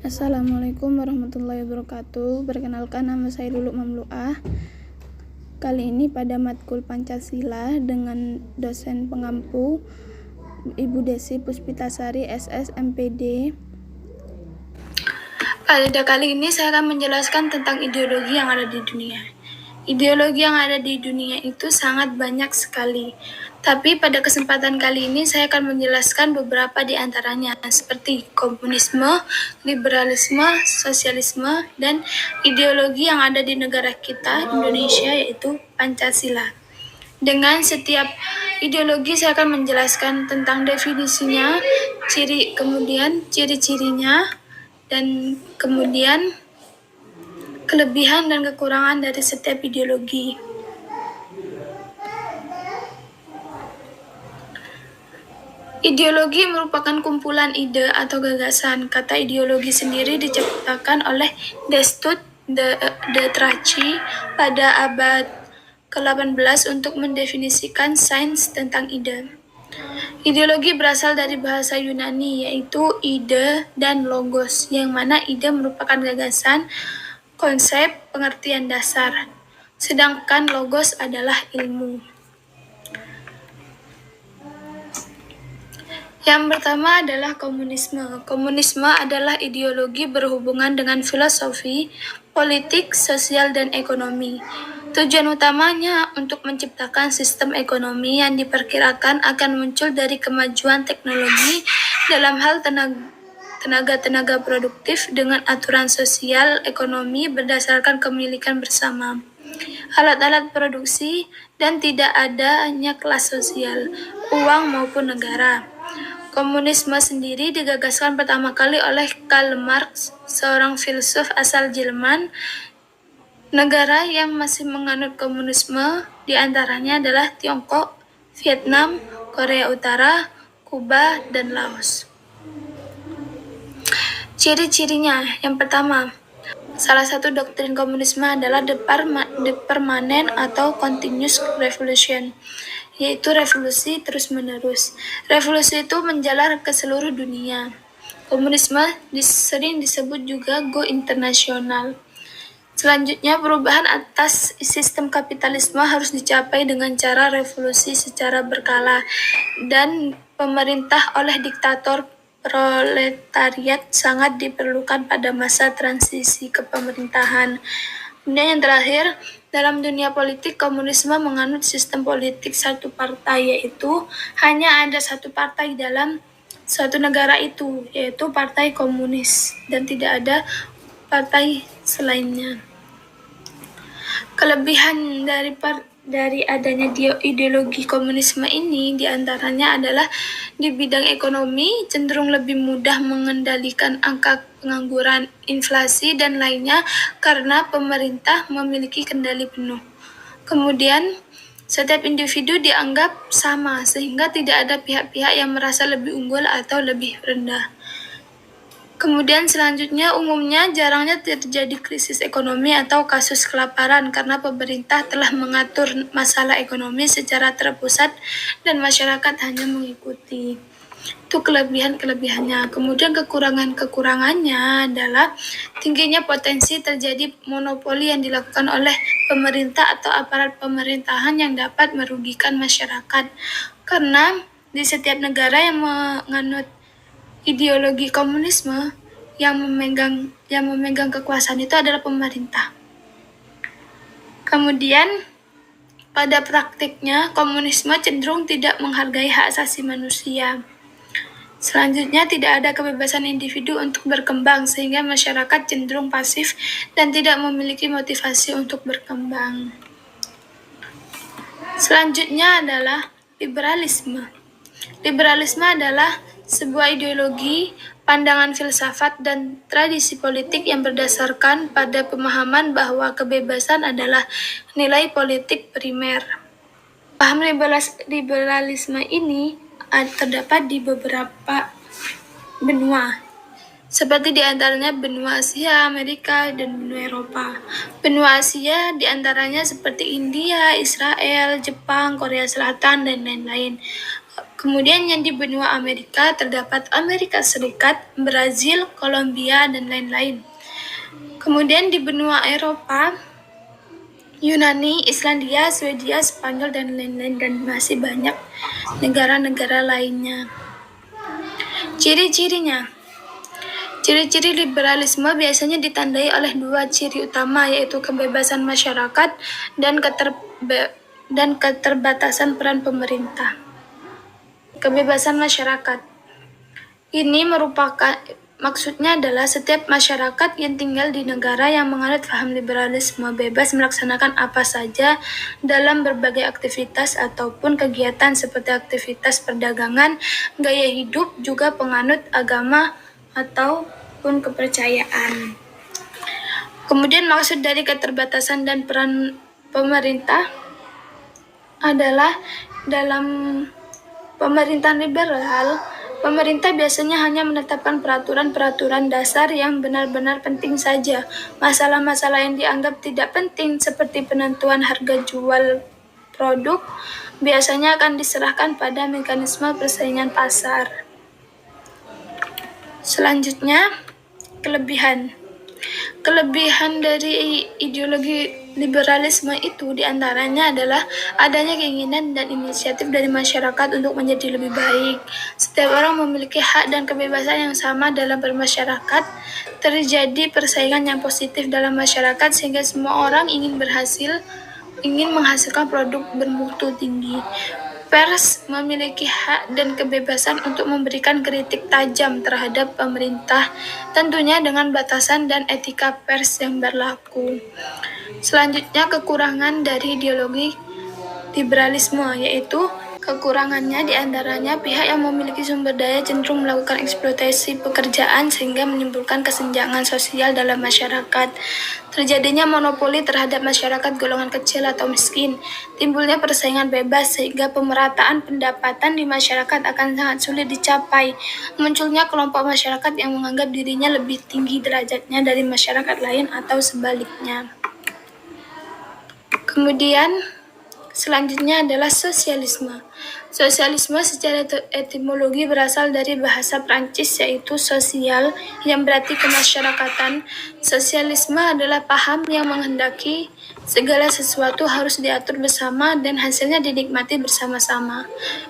Assalamualaikum warahmatullahi wabarakatuh. Perkenalkan, nama saya Lulu Mamluah. Kali ini pada matkul Pancasila dengan dosen pengampu Ibu Desi Puspitasari SS MPD. Pada kali ini saya akan menjelaskan tentang ideologi yang ada di dunia. Ideologi yang ada di dunia itu sangat banyak sekali. Tapi pada kesempatan kali ini saya akan menjelaskan beberapa di antaranya, seperti komunisme, liberalisme, sosialisme, dan ideologi yang ada di negara kita, Indonesia, yaitu Pancasila. Dengan setiap ideologi saya akan menjelaskan tentang definisinya, ciri-cirinya, dan kemudian kelebihan dan kekurangan dari setiap ideologi. Ideologi merupakan kumpulan ide atau gagasan. Kata ideologi sendiri diciptakan oleh Destutt de Tracy pada abad ke-18 untuk mendefinisikan sains tentang ide. Ideologi berasal dari bahasa Yunani, yaitu ide dan logos, yang mana ide merupakan gagasan, konsep, pengertian dasar, sedangkan logos adalah ilmu. Yang pertama adalah komunisme. Komunisme adalah ideologi berhubungan dengan filosofi, politik, sosial, dan ekonomi. Tujuan utamanya untuk menciptakan sistem ekonomi yang diperkirakan akan muncul dari kemajuan teknologi dalam hal tenaga produktif dengan aturan sosial ekonomi berdasarkan kepemilikan bersama, alat-alat produksi, dan tidak adanya kelas sosial, uang maupun negara. Komunisme sendiri digagaskan pertama kali oleh Karl Marx, seorang filsuf asal Jerman. Negara yang masih menganut komunisme diantaranya adalah Tiongkok, Vietnam, Korea Utara, Kuba, dan Laos. Ciri-cirinya, yang pertama, salah satu doktrin komunisme adalah the permanent atau continuous revolution, yaitu revolusi terus-menerus. Revolusi itu menjalar ke seluruh dunia. Komunisme sering disebut juga go internasional. Selanjutnya, perubahan atas sistem kapitalisme harus dicapai dengan cara revolusi secara berkala, dan pemerintah oleh diktator proletariat sangat diperlukan pada masa transisi kepemerintahan. Kemudian yang terakhir, dalam dunia politik, komunisme menganut sistem politik satu partai, yaitu hanya ada satu partai dalam suatu negara itu, yaitu Partai Komunis, dan tidak ada partai selainnya. Kelebihan dari adanya ideologi komunisme ini diantaranya adalah di bidang ekonomi cenderung lebih mudah mengendalikan angka pengangguran, inflasi, dan lainnya karena pemerintah memiliki kendali penuh. Kemudian, setiap individu dianggap sama sehingga tidak ada pihak-pihak yang merasa lebih unggul atau lebih rendah. Kemudian selanjutnya, umumnya jarangnya terjadi krisis ekonomi atau kasus kelaparan karena pemerintah telah mengatur masalah ekonomi secara terpusat dan masyarakat hanya mengikuti. Itu kelebihan-kelebihannya. Kemudian kekurangannya adalah tingginya potensi terjadi monopoli yang dilakukan oleh pemerintah atau aparat pemerintahan yang dapat merugikan masyarakat. Karena di setiap negara yang menganut ideologi komunisme, yang memegang kekuasaan itu adalah pemerintah. Kemudian pada praktiknya komunisme cenderung tidak menghargai hak asasi manusia. Selanjutnya, tidak ada kebebasan individu untuk berkembang sehingga masyarakat cenderung pasif dan tidak memiliki motivasi untuk berkembang. Selanjutnya adalah liberalisme. Liberalisme adalah sebuah ideologi, pandangan filsafat, dan tradisi politik yang berdasarkan pada pemahaman bahwa kebebasan adalah nilai politik primer. Paham liberalisme ini terdapat di beberapa benua, seperti diantaranya benua Asia, Amerika, dan benua Eropa. Benua Asia diantaranya seperti India, Israel, Jepang, Korea Selatan, dan lain-lain. Kemudian yang di benua Amerika terdapat Amerika Serikat, Brazil, Kolombia, dan lain-lain. Kemudian di benua Eropa, Yunani, Islandia, Swedia, Spanyol, dan lain-lain, dan masih banyak negara-negara lainnya. Ciri-cirinya. Ciri-ciri liberalisme biasanya ditandai oleh dua ciri utama, yaitu kebebasan masyarakat dan keterbatasan peran pemerintah. Kebebasan masyarakat. Ini maksudnya adalah setiap masyarakat yang tinggal di negara yang menganut paham liberalisme bebas melaksanakan apa saja dalam berbagai aktivitas ataupun kegiatan seperti aktivitas perdagangan, gaya hidup, juga penganut agama ataupun kepercayaan. Kemudian maksud dari keterbatasan dan peran pemerintah adalah dalam pemerintahan liberal, pemerintah biasanya hanya menetapkan peraturan-peraturan dasar yang benar-benar penting saja. Masalah-masalah yang dianggap tidak penting seperti penentuan harga jual produk biasanya akan diserahkan pada mekanisme persaingan pasar. Selanjutnya, kelebihan. Kelebihan dari ideologi liberalisme itu diantaranya adalah adanya keinginan dan inisiatif dari masyarakat untuk menjadi lebih baik. Setiap orang memiliki hak dan kebebasan yang sama dalam bermasyarakat. Terjadi persaingan yang positif dalam masyarakat sehingga semua orang ingin menghasilkan produk bermutu tinggi. Pers memiliki hak dan kebebasan untuk memberikan kritik tajam terhadap pemerintah, tentunya dengan batasan dan etika pers yang berlaku. Selanjutnya, kekurangan dari ideologi liberalisme, yaitu kekurangannya diantaranya pihak yang memiliki sumber daya cenderung melakukan eksploitasi pekerjaan sehingga menimbulkan kesenjangan sosial dalam masyarakat. Terjadinya monopoli terhadap masyarakat golongan kecil atau miskin. Timbulnya persaingan bebas sehingga pemerataan pendapatan di masyarakat akan sangat sulit dicapai. Munculnya kelompok masyarakat yang menganggap dirinya lebih tinggi derajatnya dari masyarakat lain atau sebaliknya. Kemudian selanjutnya adalah sosialisme. Sosialisme secara etimologi berasal dari bahasa Prancis yaitu sosial yang berarti kemasyarakatan. Sosialisme adalah paham yang menghendaki segala sesuatu harus diatur bersama dan hasilnya dinikmati bersama-sama.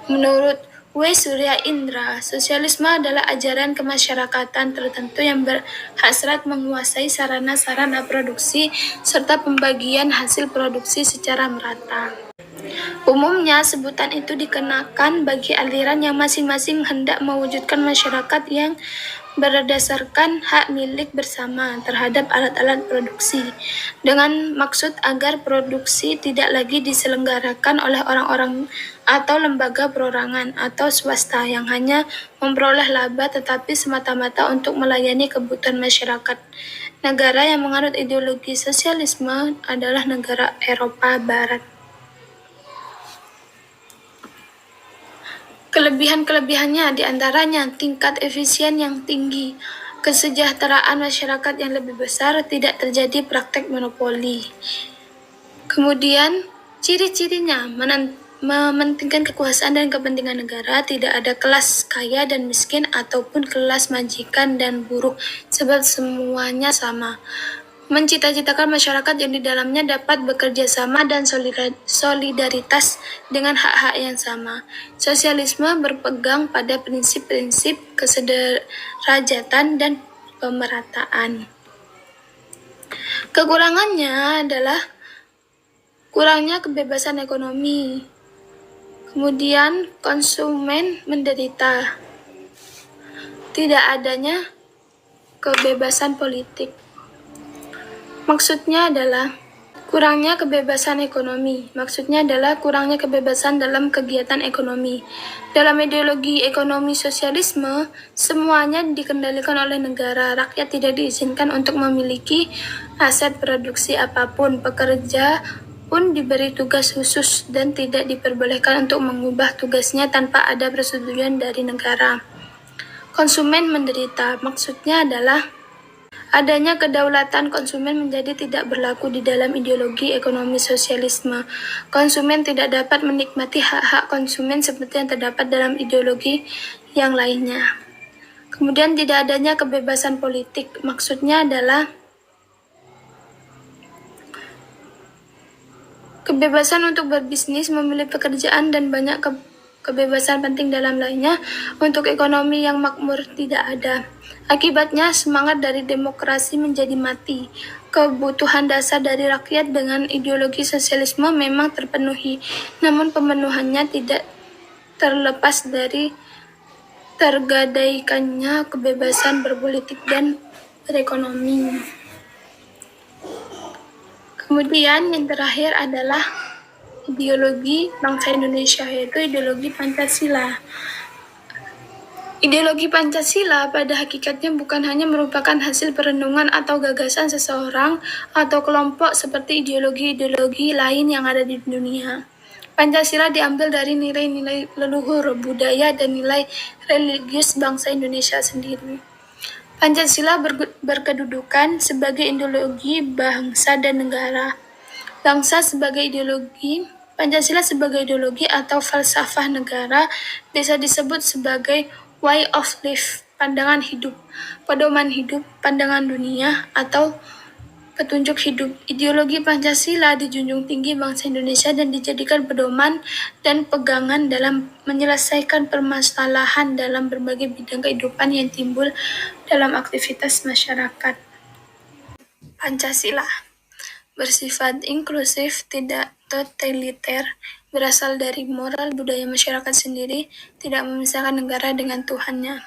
Menurut W. Surya Indra, sosialisme adalah ajaran kemasyarakatan tertentu yang berhasrat menguasai sarana-sarana produksi serta pembagian hasil produksi secara merata. Umumnya, sebutan itu dikenakan bagi aliran yang masing-masing hendak mewujudkan masyarakat yang berdasarkan hak milik bersama terhadap alat-alat produksi, dengan maksud agar produksi tidak lagi diselenggarakan oleh orang-orang atau lembaga perorangan atau swasta yang hanya memperoleh laba tetapi semata-mata untuk melayani kebutuhan masyarakat. Negara yang menganut ideologi sosialisme adalah negara Eropa Barat. Kelebihan-kelebihannya diantaranya tingkat efisien yang tinggi, kesejahteraan masyarakat yang lebih besar, tidak terjadi praktek monopoli. Kemudian ciri-cirinya mementingkan kekuasaan dan kepentingan negara, tidak ada kelas kaya dan miskin ataupun kelas majikan dan buruh, sebab semuanya sama. Mencita-citakan masyarakat yang di dalamnya dapat bekerja sama dan solidaritas dengan hak-hak yang sama. Sosialisme berpegang pada prinsip-prinsip kesederajatan dan pemerataan. Kekurangannya adalah kurangnya kebebasan ekonomi. Kemudian konsumen menderita. Tidak adanya kebebasan politik. Maksudnya adalah kurangnya kebebasan ekonomi. Maksudnya adalah kurangnya kebebasan dalam kegiatan ekonomi. Dalam ideologi ekonomi sosialisme, semuanya dikendalikan oleh negara. Rakyat tidak diizinkan untuk memiliki aset produksi apapun. Pekerja pun diberi tugas khusus dan tidak diperbolehkan untuk mengubah tugasnya tanpa ada persetujuan dari negara. Konsumen menderita. Maksudnya adalah Adanya kedaulatan konsumen menjadi tidak berlaku di dalam ideologi ekonomi sosialisme. Konsumen tidak dapat menikmati hak-hak konsumen seperti yang terdapat dalam ideologi yang lainnya. Kemudian tidak adanya kebebasan politik. Maksudnya adalah kebebasan untuk berbisnis, memilih pekerjaan, dan banyak kebebasan penting dalam lainnya untuk ekonomi yang makmur tidak ada. Akibatnya, semangat dari demokrasi menjadi mati. Kebutuhan dasar dari rakyat dengan ideologi sosialisme memang terpenuhi, namun pemenuhannya tidak terlepas dari tergadaikannya kebebasan berpolitik dan berekonomi. Kemudian yang terakhir adalah ideologi bangsa Indonesia, yaitu ideologi Pancasila. Ideologi Pancasila pada hakikatnya bukan hanya merupakan hasil perenungan atau gagasan seseorang atau kelompok seperti ideologi-ideologi lain yang ada di dunia. Pancasila diambil dari nilai-nilai leluhur, budaya, dan nilai religius bangsa Indonesia sendiri. Pancasila berkedudukan sebagai ideologi bangsa dan negara. Bangsa sebagai ideologi, Pancasila sebagai ideologi atau falsafah negara bisa disebut sebagai way of life, pandangan hidup, pedoman hidup, pandangan dunia, atau petunjuk hidup. Ideologi Pancasila dijunjung tinggi bangsa Indonesia dan dijadikan pedoman dan pegangan dalam menyelesaikan permasalahan dalam berbagai bidang kehidupan yang timbul dalam aktivitas masyarakat. Pancasila bersifat inklusif, tidak totaliter, berasal dari moral budaya masyarakat sendiri, tidak memisahkan negara dengan Tuhannya.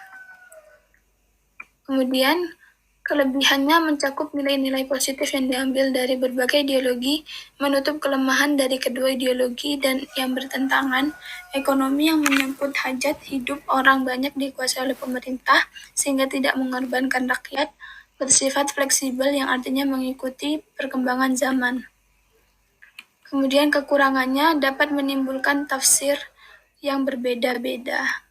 Kemudian, kelebihannya mencakup nilai-nilai positif yang diambil dari berbagai ideologi, menutup kelemahan dari kedua ideologi dan yang bertentangan, ekonomi yang menyangkut hajat hidup orang banyak dikuasai oleh pemerintah, sehingga tidak mengorbankan rakyat, bersifat fleksibel yang artinya mengikuti perkembangan zaman. Kemudian kekurangannya dapat menimbulkan tafsir yang berbeda-beda.